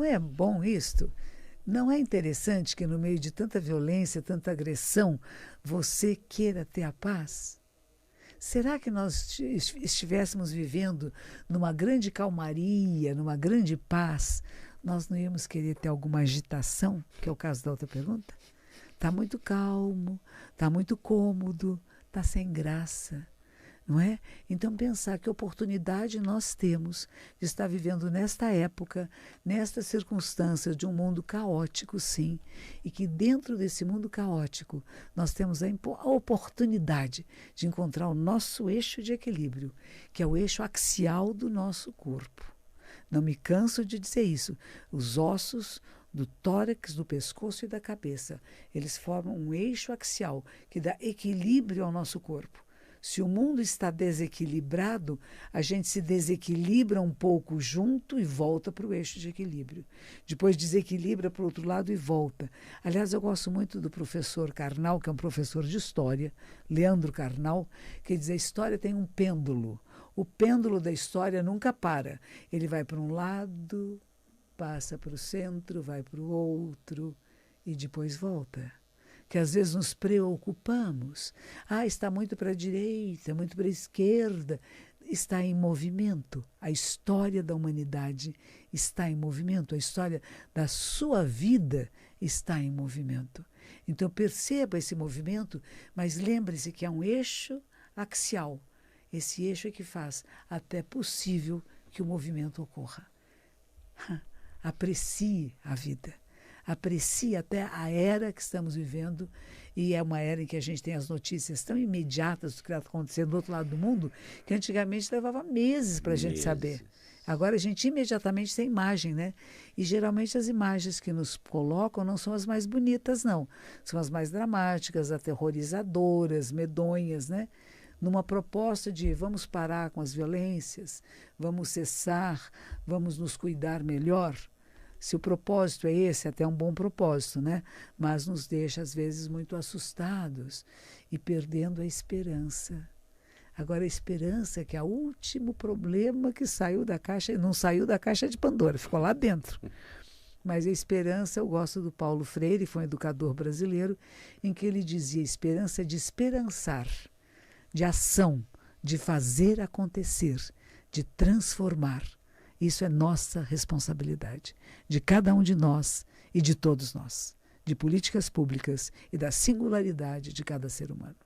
Não é bom isto? Não é interessante que no meio de tanta violência, tanta agressão, você queira ter a paz? Será que nós estivéssemos vivendo numa grande calmaria, numa grande paz, nós não íamos querer ter alguma agitação, que é o caso da outra pergunta? Está muito calmo, está muito cômodo, está sem graça, não é? Então pensar que oportunidade nós temos de estar vivendo nesta época, nestas circunstâncias de um mundo caótico, sim, e que dentro desse mundo caótico nós temos a oportunidade de encontrar o nosso eixo de equilíbrio, que é o eixo axial do nosso corpo. Não me canso de dizer isso. Os ossos do tórax, do pescoço e da cabeça, eles formam um eixo axial que dá equilíbrio ao nosso corpo. Se o mundo está desequilibrado, a gente se desequilibra um pouco junto e volta para o eixo de equilíbrio. Depois desequilibra para o outro lado e volta. Aliás, eu gosto muito do professor Karnal, que é um professor de história, Leandro Karnal, que diz que a história tem um pêndulo. O pêndulo da história nunca para. Ele vai para um lado, passa para o centro, vai para o outro e depois volta. Que às vezes nos preocupamos. Está muito para a direita, muito para a esquerda. Está em movimento. A história da humanidade está em movimento. A história da sua vida está em movimento. Então perceba esse movimento, mas lembre-se que é um eixo axial. Esse eixo é que faz até possível que o movimento ocorra. Aprecie a vida. Aprecie até a era que estamos vivendo, e é uma era em que a gente tem as notícias tão imediatas do que está acontecendo do outro lado do mundo, que antigamente levava meses para a gente saber. Agora a gente imediatamente tem imagem, né? E geralmente as imagens que nos colocam não são as mais bonitas, não. São as mais dramáticas, aterrorizadoras, medonhas, né? Numa proposta de vamos parar com as violências, vamos cessar, vamos nos cuidar melhor. Se o propósito é esse, até um bom propósito, né? Mas nos deixa, às vezes, muito assustados e perdendo a esperança. Agora, a esperança é que é o último problema que saiu da caixa, não saiu da caixa de Pandora, ficou lá dentro. Mas a esperança, eu gosto do Paulo Freire, foi um educador brasileiro, em que ele dizia esperança de esperançar, de ação, de fazer acontecer, de transformar. Isso é nossa responsabilidade, de cada um de nós e de todos nós, de políticas públicas e da singularidade de cada ser humano.